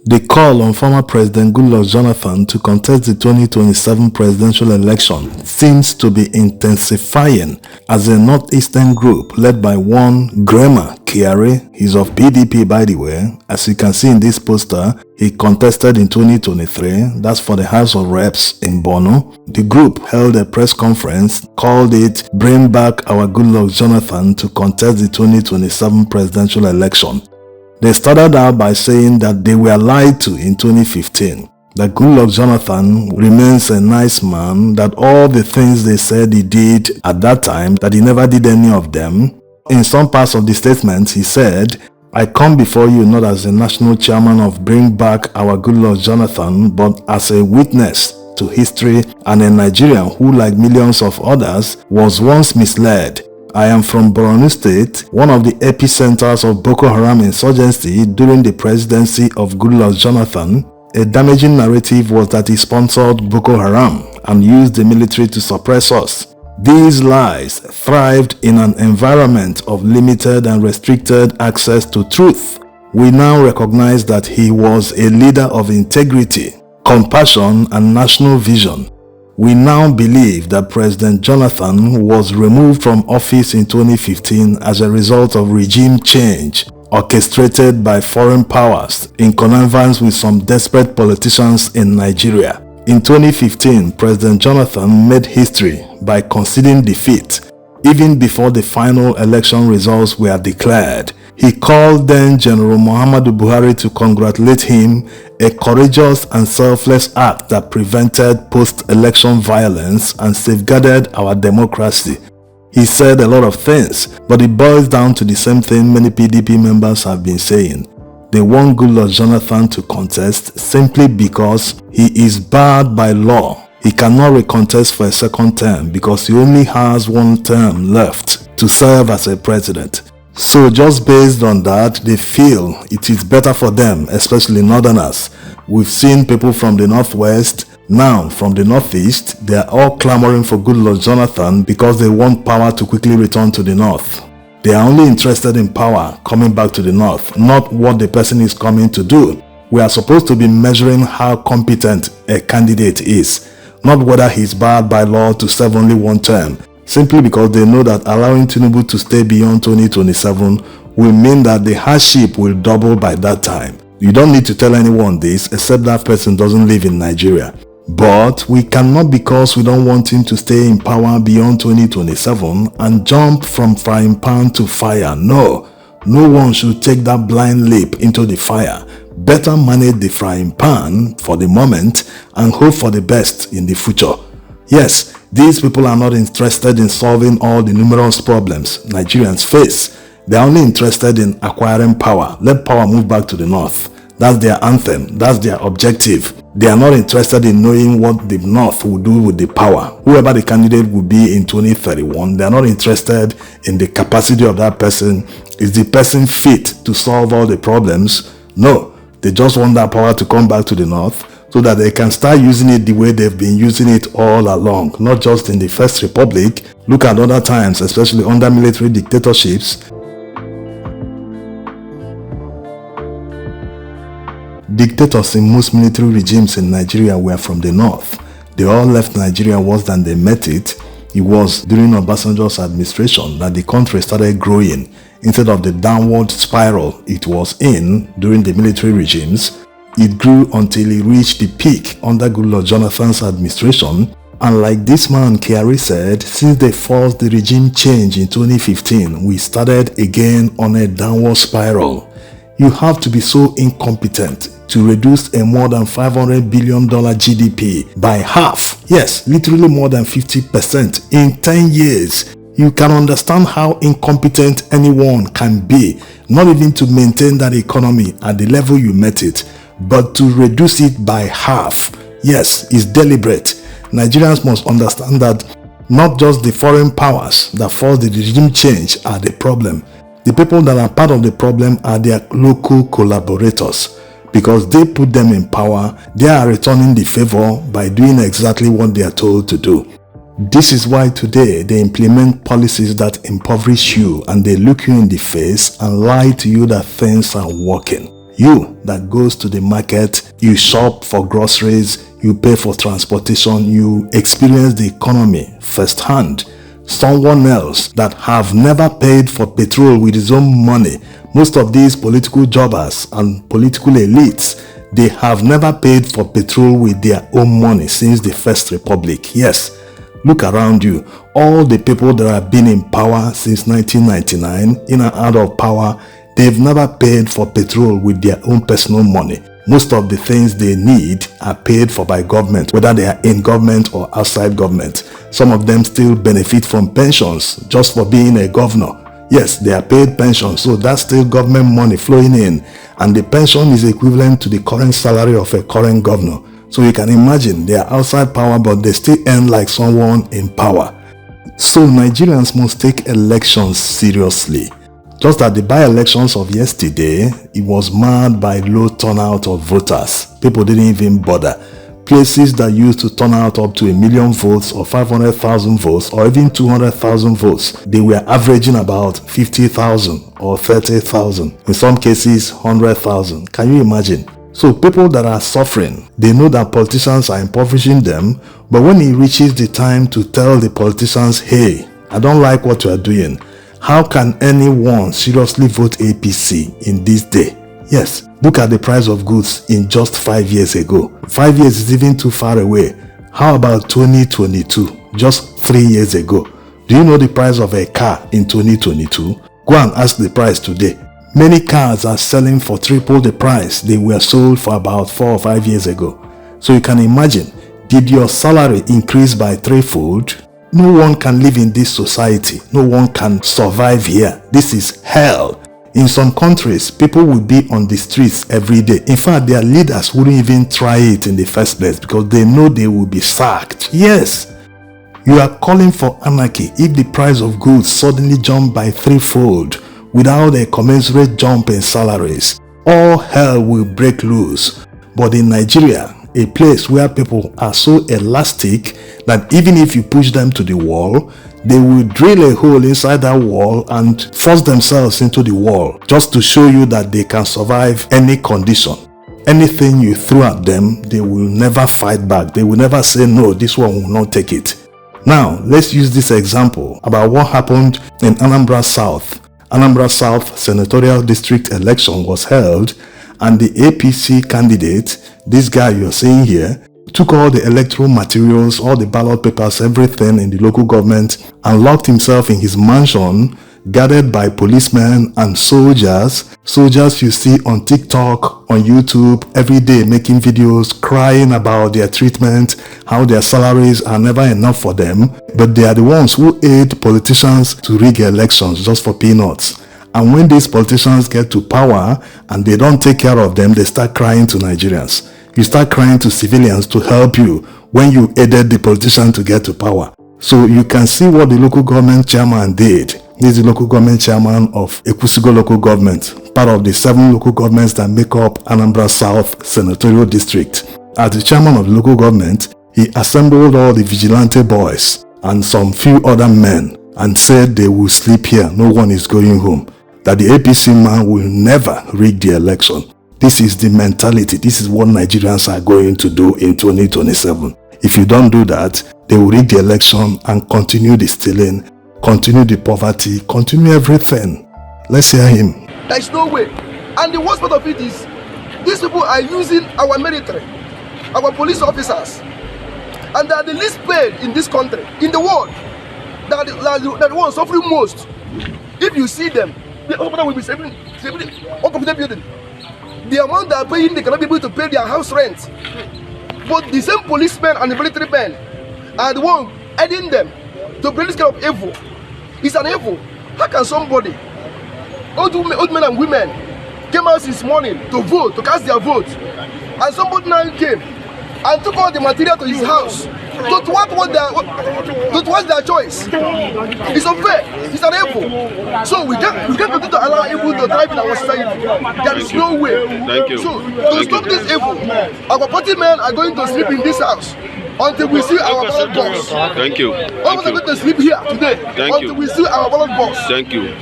The call on former President Goodluck Jonathan to contest the 2027 presidential election seems to be intensifying as a northeastern group led by one Grema Kyari, he's of PDP by the way. As you can see in this poster, he contested in 2023, that's for the House of Reps in Borno. The group held a press conference, called it Bring Back Our Goodluck Jonathan to contest the 2027 presidential election. They started out by saying that they were lied to in 2015, that Goodluck Jonathan remains a nice man, that all the things they said he did at that time, that he never did any of them. In some parts of the statement, he said, I come before you not as the national chairman of Bring Back Our Goodluck Jonathan, but as a witness to history and a Nigerian who, like millions of others, was once misled. I am from Borno State, one of the epicenters of Boko Haram insurgency during the presidency of Goodluck Jonathan. A damaging narrative was that he sponsored Boko Haram and used the military to suppress us. These lies thrived in an environment of limited and restricted access to truth. We now recognize that he was a leader of integrity, compassion, and national vision. We now believe that President Jonathan was removed from office in 2015 as a result of regime change orchestrated by foreign powers in connivance with some desperate politicians in Nigeria. In 2015, President Jonathan made history by conceding defeat even before the final election results were declared. He called then General Muhammadu Buhari to congratulate him, a courageous and selfless act that prevented post-election violence and safeguarded our democracy. He said a lot of things, but it boils down to the same thing many PDP members have been saying. They want Goodluck Jonathan to contest simply because he is barred by law. He cannot recontest for a second term because he only has one term left to serve as a president. So just based on that, they feel it is better for them, especially northerners. We've seen people from the northwest, now from the northeast, they are all clamoring for Goodluck Jonathan because they want power to quickly return to the north. They are only interested in power coming back to the north, not what the person is coming to do. We are supposed to be measuring how competent a candidate is, not whether he's barred by law to serve only one term. Simply because they know that allowing Tinubu to stay beyond 2027 will mean that the hardship will double by that time. You don't need to tell anyone this except that person doesn't live in Nigeria. But we cannot, because we don't want him to stay in power beyond 2027 and jump from frying pan to fire. No one should take that blind leap into the fire. Better manage the frying pan for the moment and hope for the best in the future. Yes, these people are not interested in solving all the numerous problems Nigerians face. They are only interested in acquiring power. Let power move back to the north. That's their anthem. That's their objective. They are not interested in knowing what the north will do with the power. Whoever the candidate will be in 2031, they are not interested in the capacity of that person. Is the person fit to solve all the problems? No, they just want that power to come back to the north, so that they can start using it the way they've been using it all along, not just in the First Republic. Look at other times, especially under military dictatorships. Dictators in most military regimes in Nigeria were from the north. They all left Nigeria worse than they met it. It was during Obasanjo's administration that the country started growing instead of the downward spiral it was in during the military regimes. It grew until it reached the peak under Goodluck Jonathan's administration. And like this man Kyari said, since they forced the regime change in 2015, we started again on a downward spiral. You have to be so incompetent to reduce a more than $500 billion GDP by half. Yes, literally more than 50% in 10 years. You can understand how incompetent anyone can be, not even to maintain that economy at the level you met it, but to reduce it by half. Yes, it's deliberate. Nigerians must understand that not just the foreign powers that force the regime change are the problem. The people that are part of the problem are their local collaborators. Because they put them in power, they are returning the favor by doing exactly what they are told to do. This is why today they implement policies that impoverish you and they look you in the face and lie to you that things are working. You that goes to the market, you shop for groceries, you pay for transportation, you experience the economy firsthand. Someone else that have never paid for petrol with his own money. Most of these political jobbers and political elites, they have never paid for petrol with their own money since the First Republic. Yes, look around you. All the people that have been in power since 1999, in and out of power, they've never paid for petrol with their own personal money. Most of the things they need are paid for by government, whether they are in government or outside government. Some of them still benefit from pensions just for being a governor. Yes, they are paid pensions, so that's still government money flowing in. And the pension is equivalent to the current salary of a current governor. So you can imagine they are outside power, but they still earn like someone in power. So Nigerians must take elections seriously. Just that the by-elections of yesterday, it was marred by low turnout of voters. People didn't even bother. Places that used to turn out up to 1 million votes or 500,000 votes or even 200,000 votes, they were averaging about 50,000 or 30,000. In some cases, 100,000. Can you imagine? So people that are suffering, they know that politicians are impoverishing them, but when it reaches the time to tell the politicians, hey, I don't like what you are doing, how can anyone seriously vote APC in this day? Yes, look at the price of goods in just 5 years ago. 5 years is even too far away. How about 2022, just 3 years ago? Do you know the price of a car in 2022? Go and ask the price today. Many cars are selling for triple the price they were sold for about 4 or 5 years ago. So you can imagine, did your salary increase by threefold? No one can live in this society. No one can survive here. This is hell. In some countries, people will be on the streets every day. In fact, their leaders wouldn't even try it in the first place because they know they will be sacked. Yes, you are calling for anarchy if the price of goods suddenly jumped by threefold without a commensurate jump in salaries. All hell will break loose. But in Nigeria, a place where people are so elastic that even if you push them to the wall, they will drill a hole inside that wall and force themselves into the wall just to show you that they can survive any condition. Anything you throw at them, they will never fight back. They will never say, no, this one will not take it. Now, let's use this example about what happened in Anambra South. Anambra South Senatorial District election was held, and the APC candidate, this guy you're seeing here, took all the electoral materials, all the ballot papers, everything in the local government, and locked himself in his mansion, guarded by policemen and soldiers. Soldiers you see on TikTok, on YouTube, every day making videos, crying about their treatment, how their salaries are never enough for them, but they are the ones who aid politicians to rig elections just for peanuts. And when these politicians get to power and they don't take care of them, they start crying to Nigerians. You start crying to civilians to help you when you aided the politician to get to power. So you can see what the local government chairman did. This is the local government chairman of Ekusigo local government, part of the 7 local governments that make up Anambra South Senatorial District. As the chairman of the local government, he assembled all the vigilante boys and some few other men and said they will sleep here, no one is going home. That the APC man will never rig the election. This is the mentality. This is what Nigerians are going to do in 2027. If you don't do that, they will rig the election and continue the stealing, continue the poverty, continue everything. Let's hear him. There is no way. And the worst part of it is, these people are using our military, our police officers, and they are the least paid in this country, in the world. They are the ones suffering most. If you see them, the hospital will be saving uncompleted building. The amount they are paying, they cannot be able to pay their house rent. But the same policemen and the military men are the one aiding them to bring this kind of evil. It's an evil. How can somebody, old men and women, came out this morning to vote, to cast their vote, and somebody now came and took all the material to his house to thwart their choice? It's unfair. It's an evil. So we can't continue to allow evil to thrive in our society. There is no way. Thank you. So to stop this evil, our party men are going to sleep in this house until we see our ballot box. Thank you. All of us are going to sleep here today until we see our ballot box. Thank you.